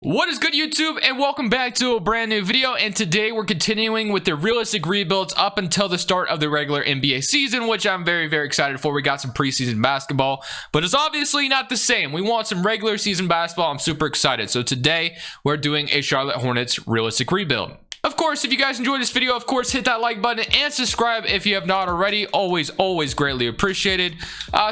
What is good, YouTube, and welcome back to a brand new video. And today we're continuing with the realistic rebuilds up until the start of the regular NBA season, which I'm very excited for. We got some preseason basketball, but it's obviously not the same. We want some regular season basketball. I'm super excited. So today we're doing a Charlotte Hornets realistic rebuild. Of course, if you guys enjoyed this video, of course, hit that like button and subscribe if you have not already. Always greatly appreciated.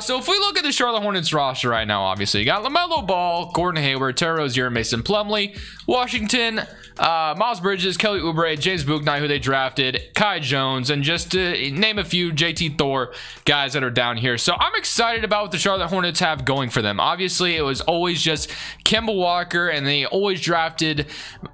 So if we look at the Charlotte Hornets roster right now, obviously, you got LaMelo Ball, Gordon Hayward, Terry Rozier, Mason Plumlee, Washington, Miles Bridges, Kelly Oubre, James Bouknight, who they drafted, Kai Jones, and just to name a few, JT Thor guys that are down here. So I'm excited about what the Charlotte Hornets have going for them. Obviously, it was always just Kemba Walker, and they always drafted,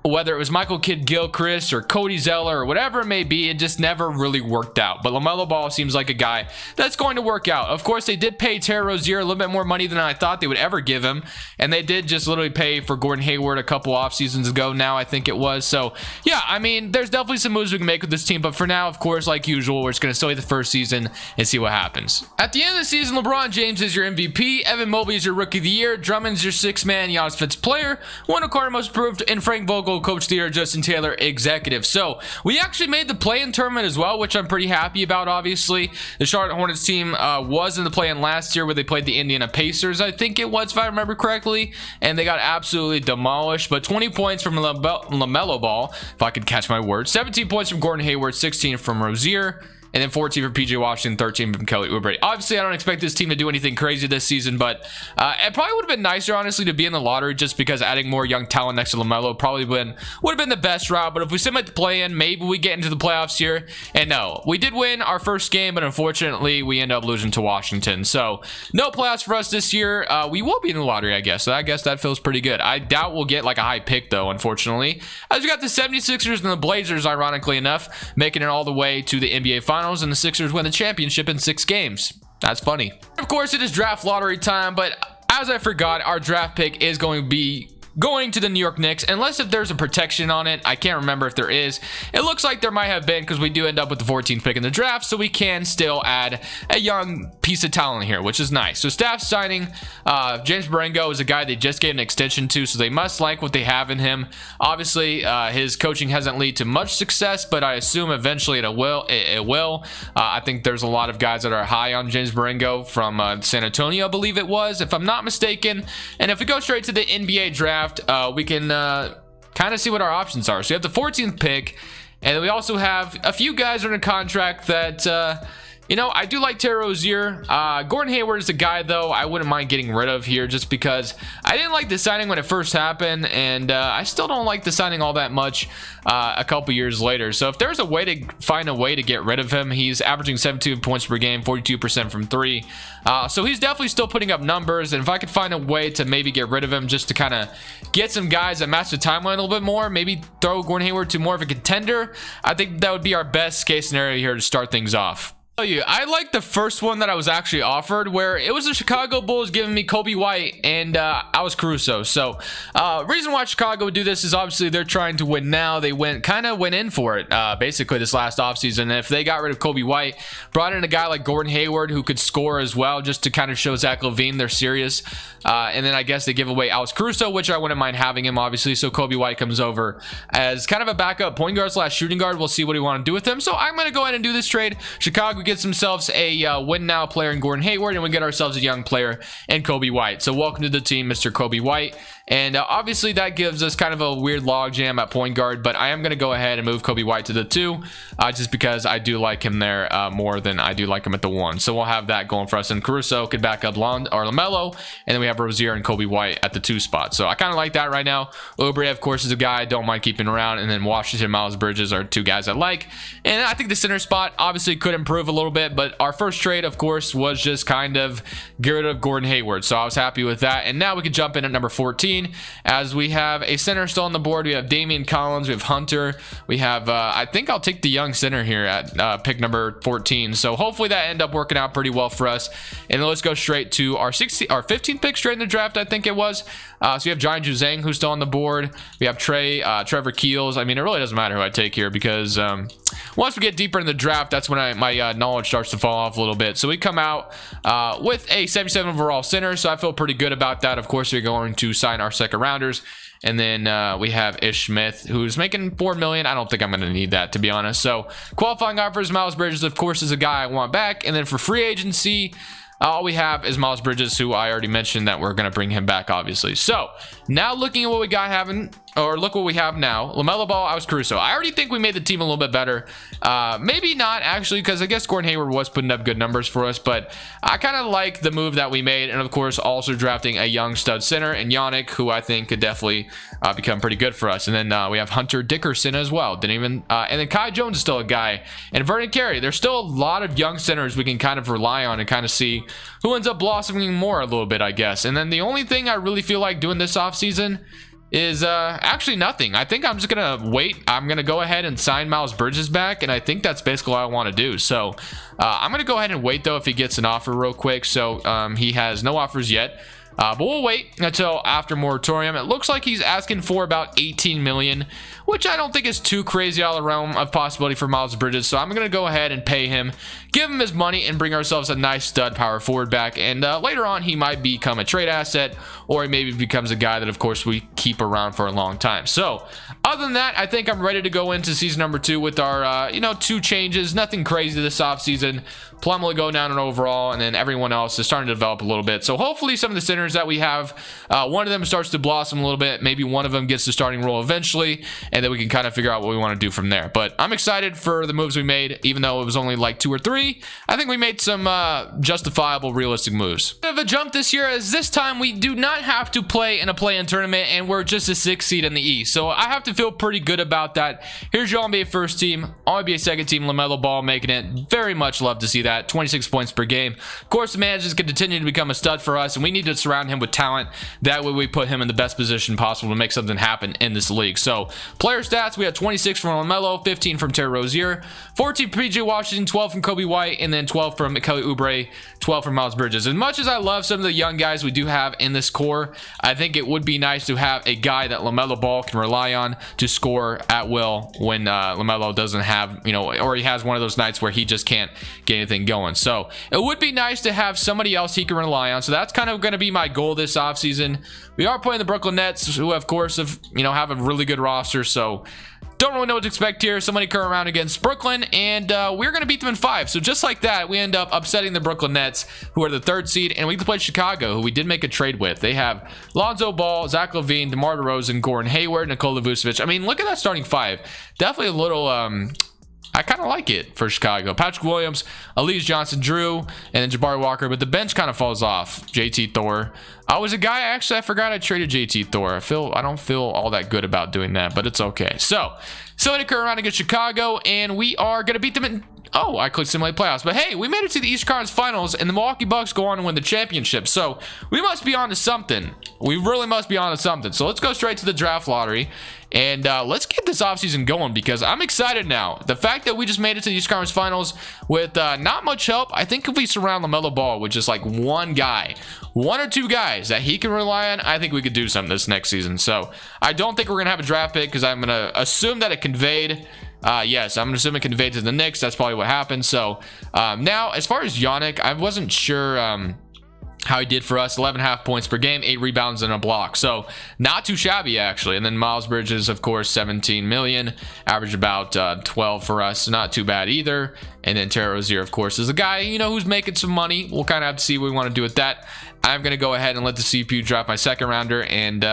whether it was Michael Kidd-Gilchrist or Cody Zeller or whatever it may be, it just never really worked out. But LaMelo Ball seems like a guy that's going to work out. Of course, they did pay Terry Rozier a little bit more money than I thought they would ever give him, and they did just literally pay for Gordon Hayward a couple off seasons ago now, I think it was. So yeah, I mean, there's definitely some moves we can make with this team, but for now, of course, like usual, we're just going to stay the first season and see what happens. At the end of the season, LeBron James is your MVP, Evan Mobley is your Rookie of the Year, Drummond's your sixth man, Giannis Fitz player, Wendell Carter most improved, and Frank Vogel Coach of the Year, Justin Taylor executive. So we actually made the play-in tournament as well, which I'm pretty happy about. Obviously, the Charlotte Hornets team was in the play-in last year where they played the Indiana Pacers, I think it was, if I remember correctly, and they got absolutely demolished. But 20 points from LaMelo Ball, if I could catch my words, 17 points from Gordon Hayward, 16 from Rozier, and then 14 from PJ Washington, 13 from Kelly Oubre. Obviously, I don't expect this team to do anything crazy this season, but it probably would have been nicer, honestly, to be in the lottery, just because adding more young talent next to LaMelo probably would have been the best route. But if we submit the play-in, maybe we get into the playoffs here. And no, we did win our first game, but unfortunately, we end up losing to Washington. So no playoffs for us this year. We will be in the lottery, I guess. So I guess that feels pretty good. I doubt we'll get like a high pick, though, unfortunately, as we got the 76ers and the Blazers, ironically enough, making it all the way to the NBA Finals, and the Sixers win the championship in 6 games. That's funny. Of course, it is draft lottery time, but as I forgot, our draft pick is going to be going to the New York Knicks, unless if there's a protection on it. I can't remember if there is. It looks like there might have been, because we do end up with the 14th pick in the draft, so we can still add a young piece of talent here, which is nice. So staff signing, James Marengo is a guy they just gave an extension to, so they must like what they have in him. Obviously, his coaching hasn't led to much success, but I assume eventually it will. I think there's a lot of guys that are high on James Marengo from San Antonio, I believe it was, if I'm not mistaken. And if we go straight to the NBA draft, we can kind of see what our options are. So we have the 14th pick, and then we also have a few guys on a contract that you know, I do like Terry Rozier. Gordon Hayward is a guy, though, I wouldn't mind getting rid of here, just because I didn't like the signing when it first happened, and I still don't like the signing all that much a couple years later. So if there's a way to find a way to get rid of him, he's averaging 17 points per game, 42% from 3. So he's definitely still putting up numbers, and if I could find a way to maybe get rid of him just to kind of get some guys that match the timeline a little bit more, maybe throw Gordon Hayward to more of a contender, I think that would be our best case scenario here to start things off. I like the first one that I was actually offered, where it was the Chicago Bulls giving me Kobe White and Alex Caruso. So reason why Chicago would do this is obviously they're trying to win now. They kind of went in for it basically this last offseason. If they got rid of Kobe White, brought in a guy like Gordon Hayward who could score as well, just to kind of show Zach LaVine they're serious. And then I guess they give away Alex Caruso, which I wouldn't mind having him, obviously. So Kobe White comes over as kind of a backup point guard / shooting guard. We'll see what we want to do with him. So I'm going to go ahead and do this trade. Chicago gets themselves a win now player in Gordon Hayward, and we get ourselves a young player in Kobe White. So welcome to the team, Mr. Kobe White. And obviously that gives us kind of a weird logjam at point guard, but I am going to go ahead and move Kobe White to the 2, just because I do like him there more than I do like him at the 1. So we'll have that going for us, and Caruso could back up LaMelo, and then we have Rozier and Kobe White at the 2 spot. So I kind of like that right now. Oubre, of course, is a guy I don't mind keeping around, and then Washington, Miles Bridges are 2 guys I like. And I think the center spot obviously could improve a little bit, but our first trade, of course, was just kind of get rid of Gordon Hayward. So I was happy with that. And now we can jump in at number 14, as we have a center still on the board. We have Damian Collins, we have Hunter, we have I think I'll take the young center here at pick number 14. So hopefully that end up working out pretty well for us. And then let's go straight to our 15th pick straight in the draft, I think it was. So we have John Juzang, who's still on the board. We have Trevor Keels. I mean, it really doesn't matter who I take here, because once we get deeper in the draft, that's when my knowledge starts to fall off a little bit. So we come out with a 77 overall center, so I feel pretty good about that. Of course, we're going to sign our second rounders. And then we have Ish Smith, who's making $4 million. I don't think I'm going to need that, to be honest. So qualifying offers, Miles Bridges, of course, is a guy I want back. And then for free agency, all we have is Miles Bridges, who I already mentioned that we're going to bring him back, obviously. So now looking at what we got look what we have now. LaMelo Ball, Alex Caruso. I already think we made the team a little bit better. Maybe not, actually, because I guess Gordon Hayward was putting up good numbers for us, but I kind of like the move that we made. And of course, also drafting a young stud center and Yannick, who I think could definitely become pretty good for us. And then we have Hunter Dickerson as well. And then Kai Jones is still a guy. And Vernon Carey. There's still a lot of young centers we can kind of rely on and kind of see who ends up blossoming more a little bit, I guess. And then the only thing I really feel like doing this offseason is actually nothing. I think I'm just gonna wait. I'm gonna go ahead and sign Miles Bridges back, and I think that's basically what I want to do. So I'm gonna go ahead and wait though if he gets an offer real quick. So he has no offers yet. But we'll wait until after moratorium. It looks like he's asking for about 18 million, which I don't think is too crazy out of the realm of possibility for Miles Bridges. So I'm going to go ahead and pay him, give him his money, and bring ourselves a nice stud power forward back. And later on, he might become a trade asset, or he maybe becomes a guy that, of course, we keep around for a long time. So other than that, I think I'm ready to go into season number 2 with our, 2 changes. Nothing crazy this offseason. Plum will go down in overall, and then everyone else is starting to develop a little bit. So hopefully some of the centers that we have, one of them starts to blossom a little bit. Maybe one of them gets the starting role eventually, and then we can kind of figure out what we want to do from there. But I'm excited for the moves we made, even though it was only like 2 or 3. I think we made some justifiable, realistic moves. Bit of a jump this year, as this time we do not have to play in a play-in tournament, and we're just a 6th seed in the East. So I have to feel pretty good about that. Here's your All-NBA first team, All-NBA second team, LaMelo Ball making it. Very much love to see that. 26 points per game. Of course, the manager is going to continue to become a stud for us, and we need to surround him with talent. That way we put him in the best position possible to make something happen in this league. So player stats, we have 26 from LaMelo, 15 from Terry Rozier, 14 from PJ Washington, 12 from Kobe White, and then 12 from Kelly Oubre, 12 from Miles Bridges. As much as I love some of the young guys we do have in this core, I think it would be nice to have a guy that LaMelo Ball can rely on to score at will when LaMelo doesn't have, or he has one of those nights where he just can't get anything going. So it would be nice to have somebody else he can rely on. So that's kind of going to be my goal this offseason. We are playing the Brooklyn Nets, who of course have a really good roster. So don't really know what to expect here. Somebody come around against Brooklyn, and we're going to beat them in 5. So just like that, we end up upsetting the Brooklyn Nets, who are the 3rd seed, and we get to play Chicago, who we did make a trade with. They have Lonzo Ball, Zach LaVine, DeMar DeRozan, Gordon Hayward, Nikola Vucevic. I mean, look at that starting 5. Definitely a little I kind of like it for Chicago. Patrick Williams, Elise Johnson, Drew, and then Jabari Walker. But the bench kind of falls off. JT Thor. I was a guy, actually, I forgot I traded JT Thor. I don't feel all that good about doing that, but it's okay. So to come around against Chicago, and we are going to beat them in... Oh, I clicked simulate playoffs. But hey, we made it to the East Conference Finals, and the Milwaukee Bucks go on to win the championship. So we must be on to something. We really must be on to something. So let's go straight to the draft lottery, and let's get this offseason going, because I'm excited now. The fact that we just made it to the East Conference Finals with not much help, I think if we surround LaMelo Ball with just like one guy, 1 or 2 guys that he can rely on, I think we could do something this next season. So I don't think we're going to have a draft pick, because I'm going to assume that it conveyed. Yes, I'm assuming conveyed to the Knicks. That's probably what happened. So now, as far as Yannick, I wasn't sure how he did for us. 11.5 points per game, 8 rebounds and a block. So not too shabby, actually. And then Miles Bridges, of course, 17 million, average about 12 for us. Not too bad either. And then Terry Rozier, of course, is a guy, who's making some money. We'll kind of have to see what we want to do with that. I'm going to go ahead and let the CPU draft my second rounder, and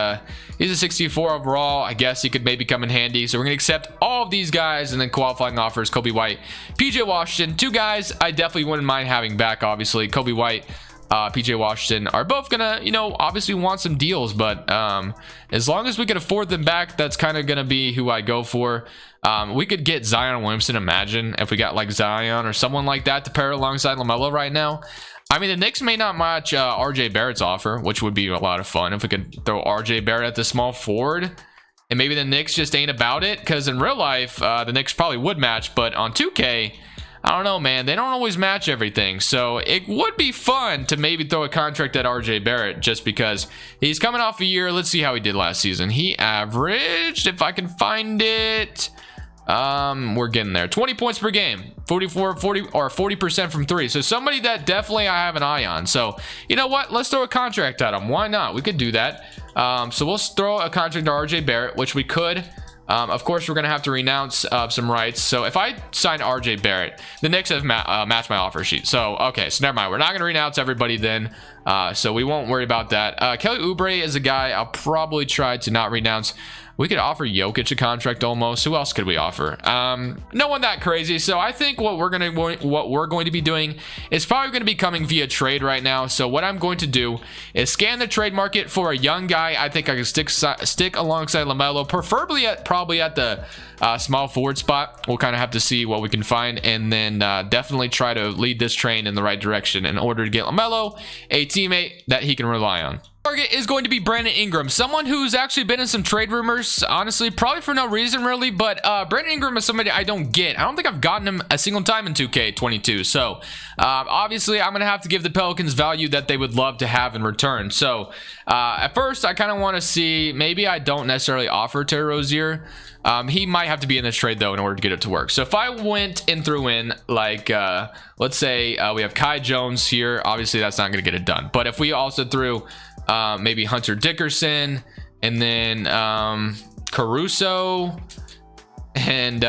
he's a 64 overall. I guess he could maybe come in handy. So we're going to accept all of these guys, and then qualifying offers, Kobe White, PJ Washington. 2 guys I definitely wouldn't mind having back, obviously. Kobe White, PJ Washington are both gonna, obviously want some deals, but as long as we can afford them back, that's kind of gonna be who I go for. We could get Zion Williamson. Imagine if we got like Zion or someone like that to pair alongside LaMelo right now. I mean, the Knicks may not match RJ Barrett's offer, which would be a lot of fun if we could throw RJ Barrett at the small forward, and maybe the Knicks just ain't about it, because in real life the Knicks probably would match, but on 2K, I don't know, man. They don't always match everything. So it would be fun to maybe throw a contract at RJ Barrett, just because he's coming off a year. Let's see how he did last season. He averaged, if I can find it, We're getting there. 20 points per game, 40% from 3. So somebody that definitely I have an eye on. So you know what, let's throw a contract at him. Why not? We could do that. So we'll throw a contract to RJ Barrett, which we could. Of course, we're going to have to renounce some rights. So if I sign RJ Barrett, the Knicks have matched my offer sheet. So, okay, so never mind. We're not going to renounce everybody then. So we won't worry about that. Kelly Oubre is a guy I'll probably try to not renounce. We could offer Jokic a contract almost. Who else could we offer? No one that crazy. So I think what we're going to be doing is probably going to be coming via trade right now. So what I'm going to do is scan the trade market for a young guy. I think I can stick alongside LaMelo, preferably probably at the small forward spot. We'll kind of have to see what we can find, and then definitely try to lead this train in the right direction in order to get LaMelo a teammate that he can rely on. Target is going to be Brandon Ingram, someone who's actually been in some trade rumors, honestly, probably for no reason really, but Brandon Ingram is somebody I don't get. I don't think I've gotten him a single time in 2K22, so obviously I'm gonna have to give the Pelicans value that they would love to have in return. So at first I kind of want to see, maybe I don't necessarily offer Terry Rozier. He might have to be in this trade though in order to get it to work. So if I went and threw in like let's say we have Kai Jones here, obviously that's not going to get it done. But if we also threw maybe Hunter Dickerson and then Caruso and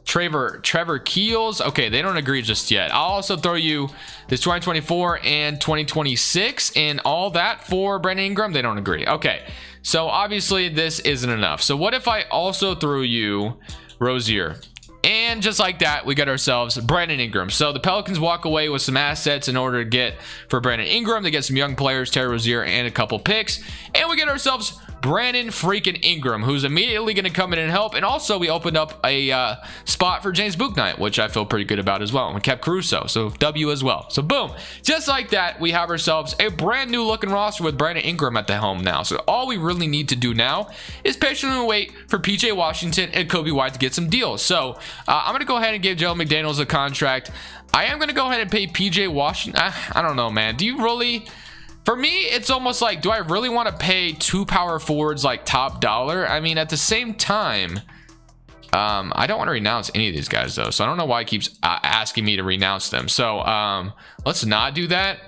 Trevor Keels. Okay, they don't agree just yet. I'll also throw you this 2024 and 2026 and all that for Brandon Ingram. They don't agree. Okay, so obviously this isn't enough. So what if I also threw you Rozier? And just like that, we got ourselves Brandon Ingram. So the Pelicans walk away with some assets in order to get for Brandon Ingram. They get some young players, Terry Rozier, and a couple picks. And we get ourselves Brandon freaking Ingram, who's immediately going to come in and help. And also, we opened up a spot for James Bouknight, which I feel pretty good about as well. And we kept Caruso, so W as well. So boom, just like that, we have ourselves a brand new looking roster with Brandon Ingram at the helm now. So all we really need to do now is patiently wait for PJ Washington and Kobe White to get some deals. So I'm going to go ahead and give Joe McDaniels a contract. I am going to go ahead and pay PJ Washington. I don't know, man. Do you really... For me, it's almost like, do I really want to pay 2 power forwards like top dollar? I mean, at the same time, I don't want to renounce any of these guys though. So I don't know why he keeps asking me to renounce them. So let's not do that.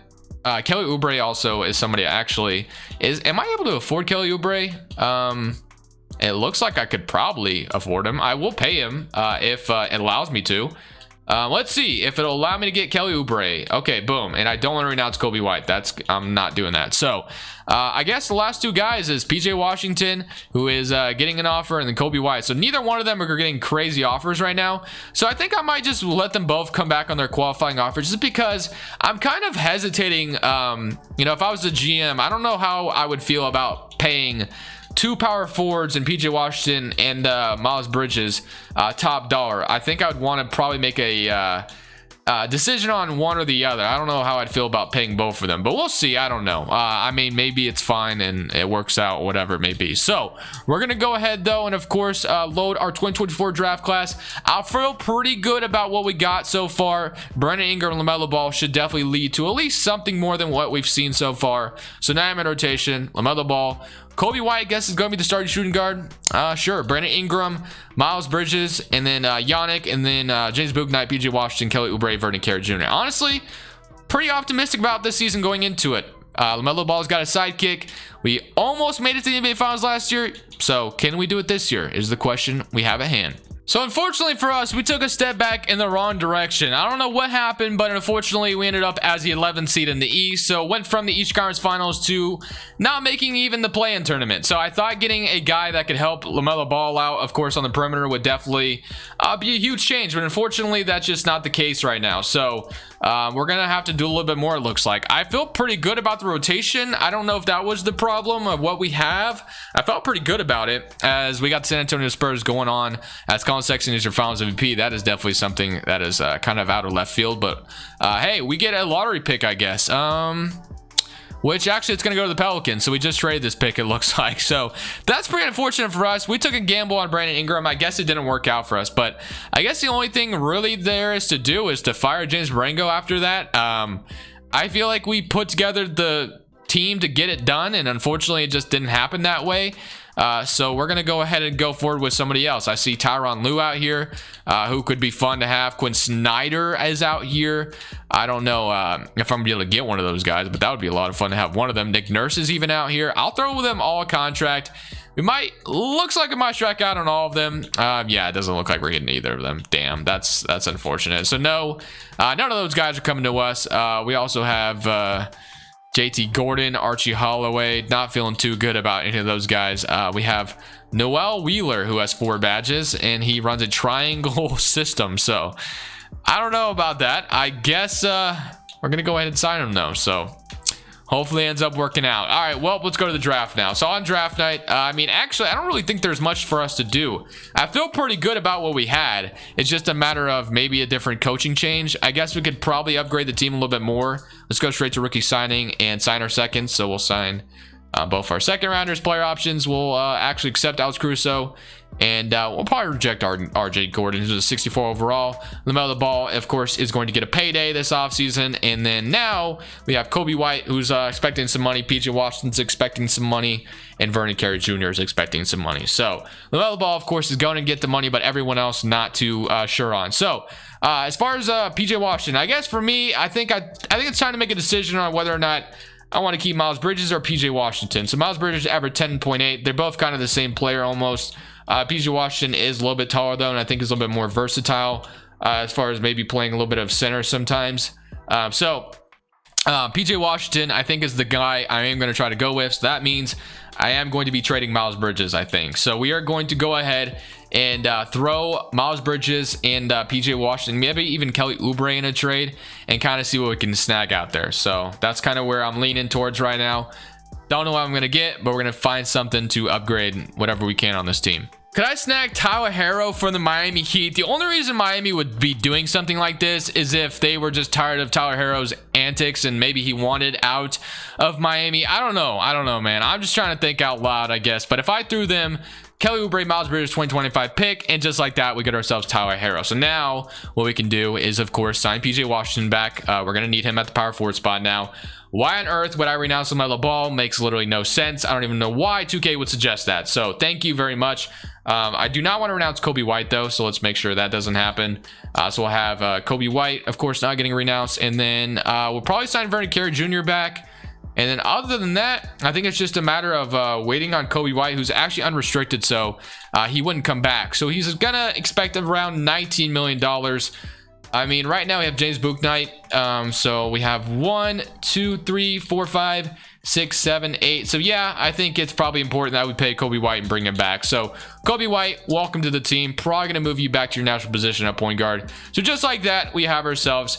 Kelly Oubre also is somebody I actually am I able to afford Kelly Oubre? It looks like I could probably afford him. I will pay him if it allows me to. Let's see if it'll allow me to get Kelly Oubre. Okay, boom. And I don't want to renounce Kobe White. I'm not doing that. So I guess the last two guys is PJ Washington, who is getting an offer, and then Kobe White. So neither one of them are getting crazy offers right now. So I think I might just let them both come back on their qualifying offers, just because I'm kind of hesitating. You know, if I was the GM, I don't know how I would feel about paying 2 power forwards and PJ Washington and Miles Bridges top dollar. I think I would want to probably make a decision on one or the other. I don't know how I'd feel about paying both of them, but we'll see. I don't know. I mean, maybe it's fine and it works out, whatever it may be. So we're going to go ahead though, and of course load our 2024 draft class. I feel pretty good about what we got so far. Brandon Ingram and LaMelo Ball should definitely lead to at least something more than what we've seen so far. So now I'm in rotation. LaMelo Ball, Kobe White, I guess, is going to be the starting shooting guard. Sure. Brandon Ingram, Miles Bridges, and then Yannick, and then James Bouknight, PJ Washington, Kelly Oubre, Vernon Carey Jr. Honestly, pretty optimistic about this season going into it. LaMelo Ball's got a sidekick. We almost made it to the NBA Finals last year. So can we do it this year is the question we have at hand. So unfortunately for us, we took a step back in the wrong direction. I don't know what happened, but unfortunately we ended up as the 11th seed in the East. So went from the East Conference Finals to not making even the play-in tournament. So I thought getting a guy that could help LaMelo Ball out, of course, on the perimeter would definitely be a huge change. But unfortunately, that's just not the case right now. So we're going to have to do a little bit more, it looks like. I feel pretty good about the rotation. I don't know if that was the problem of what we have. I felt pretty good about it as we got the San Antonio Spurs going on as Colin Sexton is your Finals MVP. That is definitely something that is kind of out of left field. But hey, we get a lottery pick, I guess. Which actually it's going to go to the Pelicans. So we just traded this pick, it looks like. So that's pretty unfortunate for us. We took a gamble on Brandon Ingram. I guess it didn't work out for us. But I guess the only thing really there is to do is to fire James Marengo after that. I feel like we put together the team to get it done. And unfortunately, it just didn't happen that way. So we're going to go ahead and go forward with somebody else. I see Tyronn Lue out here, who could be fun to have. Quinn Snyder is out here. I don't know if I'm going to be able to get one of those guys, but that would be a lot of fun to have one of them. Nick Nurse is even out here. I'll throw them all a contract. Looks like we might strike out on all of them. Yeah, it doesn't look like we're getting either of them. Damn, that's unfortunate. So no, none of those guys are coming to us. We also have JT Gordon, Archie Holloway. Not feeling too good about any of those guys. We have Noel Wheeler, who has 4 badges, and he runs a triangle system. So I don't know about that. I guess we're gonna go ahead and sign him though. So hopefully it ends up working out. All right, well, let's go to the draft now. So on draft night, I mean, actually, I don't really think there's much for us to do. I feel pretty good about what we had. It's just a matter of maybe a different coaching change. I guess we could probably upgrade the team a little bit more. Let's go straight to rookie signing and sign our second. So we'll sign both our second rounders, player options. We'll actually accept Alex Caruso, and we'll probably reject RJ Gordon, who's a 64 overall. LaMelo Ball, of course, is going to get a payday this offseason. And then now we have Kobe White, who's expecting some money. PJ Washington's expecting some money, and Vernon Carey Jr. is expecting some money. So LaMelo Ball, of course, is going to get the money, but everyone else not too sure on. So as far as PJ Washington, I guess for me, I think it's time to make a decision on whether or not I want to keep Miles Bridges or PJ Washington. So Miles Bridges averaged 10.8. They're both kind of the same player almost. PJ Washington is a little bit taller though, and I think is a little bit more versatile as far as maybe playing a little bit of center sometimes. PJ Washington, I think, is the guy I am going to try to go with. So that means I am going to be trading Miles Bridges, I think. So we are going to go ahead and throw Miles Bridges and PJ Washington, maybe even Kelly Oubre in a trade, and kind of see what we can snag out there. So that's kind of where I'm leaning towards right now. Don't know what I'm going to get, but we're going to find something to upgrade whatever we can on this team. Could I snag Tyler Herro from the Miami Heat? The only reason Miami would be doing something like this is if they were just tired of Tyler Herro's antics and maybe he wanted out of Miami. I don't know, man. I'm just trying to think out loud, I guess. But if I threw them Kelly Oubre, Miles Bridges 2025 pick, and just like that, we get ourselves Tyler Herro. So now what we can do is, of course, sign PJ Washington back. We're going to need him at the power forward spot now. Why on earth would I renounce LaMelo Ball? Makes literally no sense. I don't even know why 2K would suggest that. So thank you very much. I do not want to renounce Kobe White though, so let's make sure that doesn't happen. So we'll have Kobe White, of course, not getting renounced, and then we'll probably sign Vernon Carey Jr. back. And then other than that, I think it's just a matter of waiting on Kobe White, who's actually unrestricted, so he wouldn't come back. So he's gonna expect around $19 million. I mean, right now we have James Bouknight. So we have 1, 2, 3, 4, 5, 6, 7, 8. So yeah, I think it's probably important that we pay Kobe White and bring him back. So Kobe White, welcome to the team. Probably gonna move you back to your natural position at point guard. So just like that, we have ourselves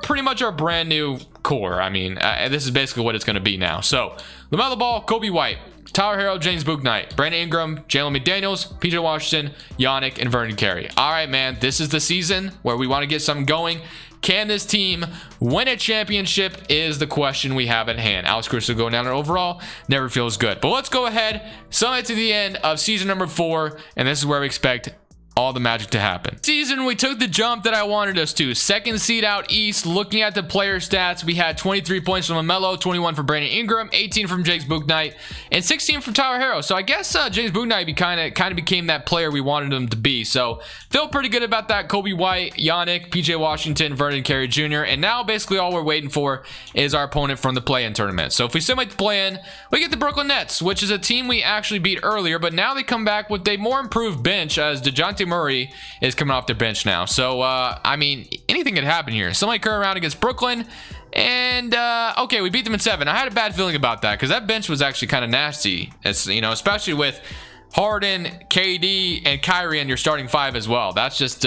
pretty much our brand new core. I mean, this is basically what it's gonna be now. So LaMelo Ball, Kobe White, Tyler Herro, James Bouknight, Brandon Ingram, Jalen McDaniels, PJ Washington, Yannick, and Vernon Carey. All right, man, this is the season where we want to get something going. Can this team win a championship is the question we have at hand. Alex Caruso going down overall never feels good. But let's go ahead, summit to the end of season number 4, and this is where we expect all the magic to happen. Season, we took the jump that I wanted us to. Second seed out east. Looking at the player stats, we had 23 points from LaMelo, 21 from Brandon Ingram, 18 from James Bouknight, and 16 from Tyler Herro. So I guess James Bouknight kind of became that player we wanted him to be. So feel pretty good about that. Kobe White, Yannick, PJ Washington, Vernon Carey Jr. And now basically all we're waiting for is our opponent from the play-in tournament. So if we simulate the play-in, we get the Brooklyn Nets, which is a team we actually beat earlier, but now they come back with a more improved bench as DeJounte Murray is coming off their bench now. So I mean, anything could happen here. Somebody curl around against Brooklyn, and okay, we beat them in 7. I had a bad feeling about that because that bench was actually kind of nasty. It's, you know, especially with Harden, KD, and Kyrie in your starting 5 as well. That's just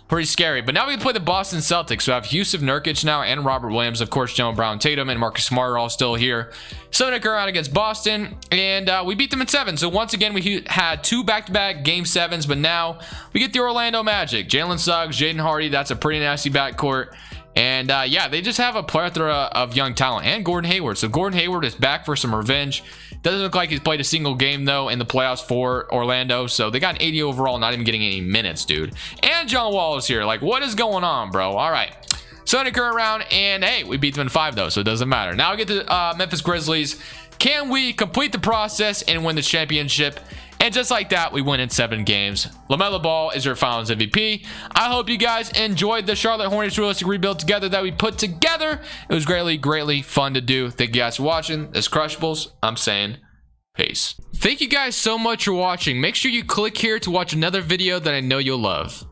pretty scary. But now we play the Boston Celtics. We have Yusuf Nurkic now and Robert Williams. Of course, Jalen Brown Tatum and Marcus Smart are all still here. So we around against Boston, and we beat them in 7. So once again, we had 2 back-to-back game 7s, but now we get the Orlando Magic. Jalen Suggs, Jaden Hardy. That's a pretty nasty backcourt. And yeah, they just have a plethora of young talent, and Gordon Hayward. So Gordon Hayward is back for some revenge. Doesn't look like he's played a single game though in the playoffs for Orlando. So they got an 80 overall, not even getting any minutes, dude. And John Wall is here. Like, what is going on, bro? All right. So I current round, and hey, we beat them in 5 though, so it doesn't matter. Now we get to Memphis Grizzlies. Can we complete the process and win the championship? And just like that, we win in 7 games. LaMelo Ball is your finals MVP. I hope you guys enjoyed the Charlotte Hornets Realistic Rebuild together that we put together. It was greatly fun to do. Thank you guys for watching. This is Crushables. I'm saying peace. Thank you guys so much for watching. Make sure you click here to watch another video that I know you'll love.